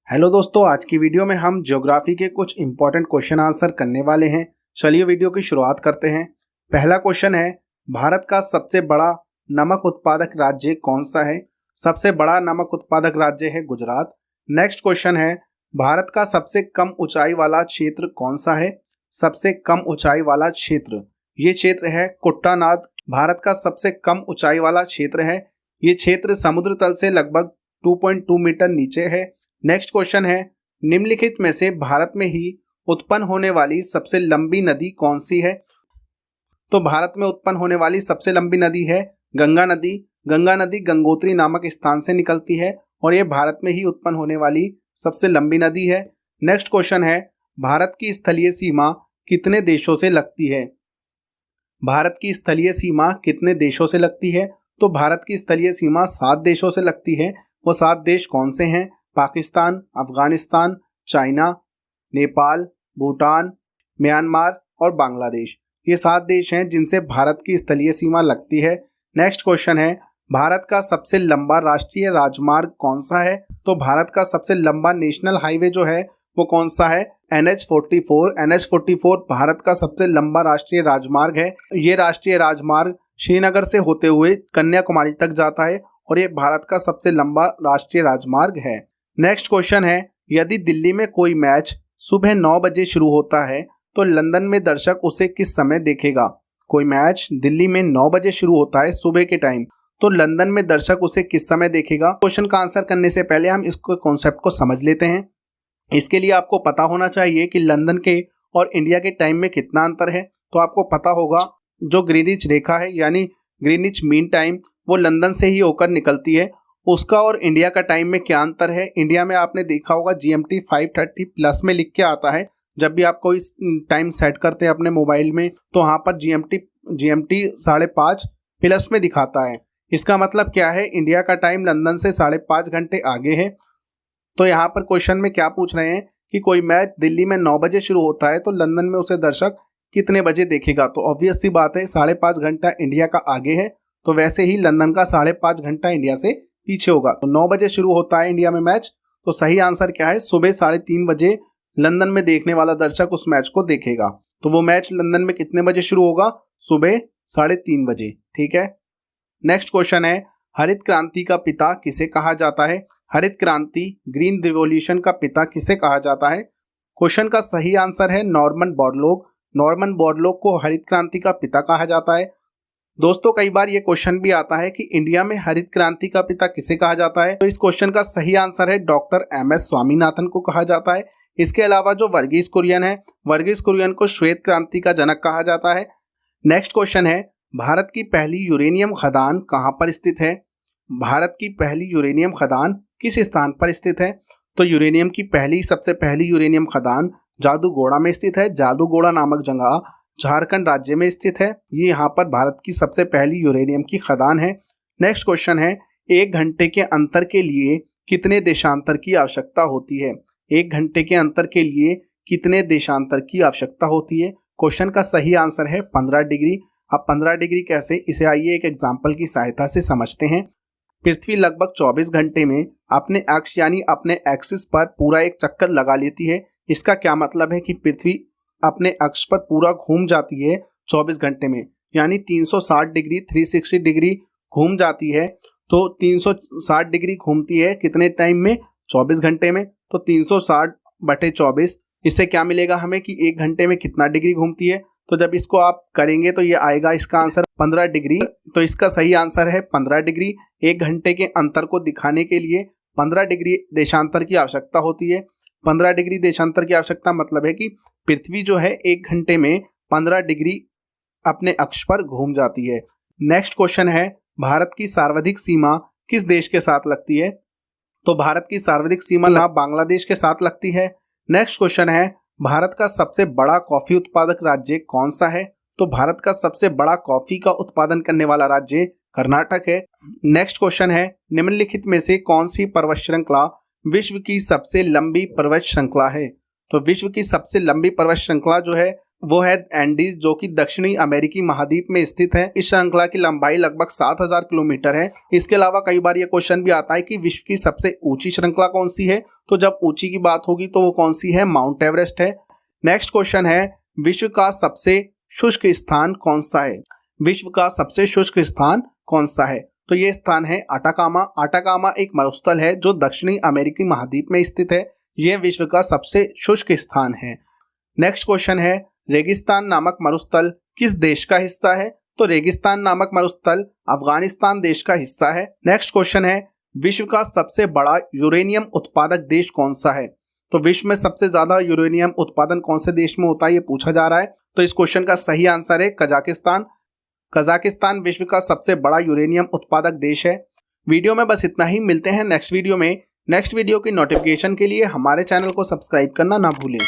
Hello दोस्तों, आज की वीडियो में हम ज्योग्राफी के कुछ इंपॉर्टेंट क्वेश्चन आंसर करने वाले हैं। चलिए वीडियो की शुरुआत करते हैं। पहला क्वेश्चन है, भारत का सबसे बड़ा नमक उत्पादक राज्य कौन सा है? सबसे बड़ा नमक उत्पादक राज्य है गुजरात। नेक्स्ट क्वेश्चन है, भारत का सबसे कम ऊंचाई वाला क्षेत्र कौन सा है? सबसे कम ऊंचाई वाला क्षेत्र, ये क्षेत्र है कुट्टानाद। भारत का सबसे कम ऊंचाई वाला क्षेत्र है। ये क्षेत्र समुद्र तल से लगभग 2.2 मीटर नीचे है। नेक्स्ट क्वेश्चन है, निम्नलिखित में से भारत में ही उत्पन्न होने वाली सबसे लंबी नदी कौन सी है? तो भारत में उत्पन्न होने वाली सबसे लंबी नदी है गंगा नदी। गंगा नदी गंगोत्री नामक स्थान से निकलती है और ये भारत में ही उत्पन्न होने वाली सबसे लंबी नदी है। नेक्स्ट क्वेश्चन है, भारत की स्थलीय सीमा कितने देशों से लगती है? भारत की स्थलीय सीमा कितने देशों से लगती है? तो भारत की स्थलीय सीमा 7 देशों से लगती है। वो 7 देश कौन से हैं? पाकिस्तान, अफगानिस्तान, चाइना, नेपाल, भूटान, म्यांमार और बांग्लादेश। ये 7 देश हैं जिनसे भारत की स्थलीय सीमा लगती है। नेक्स्ट क्वेश्चन है, भारत का सबसे लंबा राष्ट्रीय राजमार्ग कौन सा है? तो भारत का सबसे लंबा नेशनल हाईवे जो है वो कौन सा है? NH44। NH44 भारत का सबसे लंबा राष्ट्रीय राजमार्ग है। ये राष्ट्रीय राजमार्ग श्रीनगर से होते हुए कन्याकुमारी तक जाता है और ये भारत का सबसे लंबा राष्ट्रीय राजमार्ग है। नेक्स्ट क्वेश्चन है, यदि दिल्ली में कोई मैच सुबह 9 बजे शुरू होता है तो लंदन में दर्शक उसे किस समय देखेगा? कोई मैच दिल्ली में 9 बजे शुरू होता है सुबह के टाइम, तो लंदन में दर्शक उसे किस समय देखेगा? क्वेश्चन का आंसर करने से पहले हम इसको कॉन्सेप्ट को समझ लेते हैं। इसके लिए आपको पता होना चाहिए कि लंदन के और इंडिया के टाइम में कितना अंतर है। तो आपको पता होगा जो ग्रीनिच रेखा है यानी ग्रीनिच मीन टाइम वो लंदन से ही होकर निकलती है। उसका और इंडिया का टाइम में क्या अंतर है? इंडिया में आपने देखा होगा GMT 5:30 प्लस में लिख के आता है। जब भी आप कोई टाइम सेट करते हैं अपने मोबाइल में तो वहाँ पर GMT 5:30 प्लस में दिखाता है। इसका मतलब क्या है? इंडिया का टाइम लंदन से 5.5 घंटे आगे है। तो यहाँ पर क्वेश्चन में क्या पूछ रहे हैं कि कोई मैच दिल्ली में 9 बजे शुरू होता है तो लंदन में उसे दर्शक कितने बजे देखेगा? तो ऑब्वियस सी बात है 5.5 घंटा इंडिया का आगे है, तो वैसे ही लंदन का 5.5 घंटा इंडिया से पीछे होगा। तो 9 बजे शुरू होता है इंडिया में मैच, तो सही आंसर क्या है? सुबह 3:30 बजे लंदन में देखने वाला दर्शक उस मैच को देखेगा। तो वो मैच लंदन में कितने बजे शुरू होगा? सुबह 3:30 बजे। ठीक है। नेक्स्ट क्वेश्चन है, हरित क्रांति का पिता किसे कहा जाता है? हरित क्रांति, ग्रीन रिवॉल्यूशन का पिता किसे कहा जाता है? क्वेश्चन का सही आंसर है नॉर्मन बोरलॉग। नॉर्मन बोरलॉग को हरित क्रांति का पिता कहा जाता है। दोस्तों, कई बार ये क्वेश्चन भी आता है कि इंडिया में हरित क्रांति का पिता किसे कहा जाता है? तो इस क्वेश्चन का सही आंसर है डॉक्टर MS स्वामीनाथन को कहा जाता है। इसके अलावा जो वर्गीस कुरियन है, वर्गीस कुरियन को श्वेत क्रांति का जनक कहा जाता है। नेक्स्ट क्वेश्चन है, भारत की पहली यूरेनियम खदान कहाँ पर स्थित है? भारत की पहली यूरेनियम खदान किस स्थान पर स्थित है? तो यूरेनियम की सबसे पहली यूरेनियम खदान जादूगोड़ा में स्थित है। जादूगोड़ा नामक जगह झारखंड राज्य में स्थित है। ये यहाँ पर भारत की सबसे पहली यूरेनियम की खदान है। नेक्स्ट क्वेश्चन है, 1 घंटे के अंतर के लिए कितने देशांतर की आवश्यकता होती है? 1 घंटे के अंतर के लिए कितने देशांतर की आवश्यकता होती है? क्वेश्चन का सही आंसर है 15 डिग्री। अब 15 डिग्री कैसे, इसे आइए एक एग्जाम्पल की सहायता से समझते हैं। पृथ्वी लगभग 24 घंटे में अपने अक्ष यानी अपने एक्सिस पर पूरा एक चक्कर लगा लेती है। इसका क्या मतलब है कि पृथ्वी अपने अक्ष पर पूरा घूम जाती है 24 घंटे में, यानी 360 डिग्री 360 डिग्री घूम जाती है। तो 360 डिग्री घूमती है कितने टाइम में? 24 घंटे में। तो 360/24, इससे क्या मिलेगा हमें कि 1 घंटे में कितना डिग्री घूमती है? तो जब इसको आप करेंगे तो ये आएगा इसका आंसर 15 डिग्री। तो इसका सही आंसर है 15 डिग्री। 1 घंटे के अंतर को दिखाने के लिए 15 डिग्री देशांतर की आवश्यकता होती है। 15 डिग्री देशांतर की आवश्यकता मतलब है कि पृथ्वी जो है 1 घंटे में 15 डिग्री अपने अक्ष पर घूम जाती है। नेक्स्ट क्वेश्चन है, भारत की सर्वाधिक सीमा किस देश के साथ लगती है? तो भारत की सर्वाधिक सीमा बांग्लादेश के साथ लगती है। नेक्स्ट क्वेश्चन है, भारत का सबसे बड़ा कॉफी उत्पादक राज्य कौन सा है? तो भारत का सबसे बड़ा कॉफी का उत्पादन करने वाला राज्य कर्नाटक है। नेक्स्ट क्वेश्चन है, निम्नलिखित में से कौन सी पर्वत श्रृंखला विश्व की सबसे लंबी पर्वत श्रृंखला है? तो विश्व की सबसे लंबी पर्वत श्रृंखला जो है वो है एंडीज, जो कि दक्षिणी अमेरिकी महाद्वीप में स्थित है। इस श्रृंखला की लंबाई लगभग 7000 किलोमीटर है। इसके अलावा कई बार ये क्वेश्चन भी आता है कि विश्व की सबसे ऊंची श्रृंखला कौन सी है, तो जब ऊंची की बात होगी तो वो कौन सी है, माउंट एवरेस्ट है। नेक्स्ट क्वेश्चन है, विश्व का सबसे शुष्क स्थान कौन सा है? विश्व का सबसे शुष्क स्थान कौन सा है? तो ये स्थान है अटाकामा। अटाकामा एक मरुस्थल है जो दक्षिणी अमेरिकी महाद्वीप में स्थित है। यह विश्व का सबसे शुष्क स्थान है। नेक्स्ट क्वेश्चन है, रेगिस्तान नामक मरुस्थल किस देश का हिस्सा है? तो रेगिस्तान नामक मरुस्थल अफगानिस्तान देश का हिस्सा है। नेक्स्ट क्वेश्चन है, विश्व का सबसे बड़ा यूरेनियम उत्पादक देश कौन सा है? तो विश्व में सबसे ज्यादा यूरेनियम उत्पादन कौन से देश में होता है, ये पूछा जा रहा है। तो इस क्वेश्चन का सही आंसर है कजाकिस्तान। कजाकिस्तान विश्व का सबसे बड़ा यूरेनियम उत्पादक देश है। वीडियो में बस इतना ही, मिलते हैं नेक्स्ट वीडियो में। नेक्स्ट वीडियो की नोटिफिकेशन के लिए हमारे चैनल को सब्सक्राइब करना ना भूलें।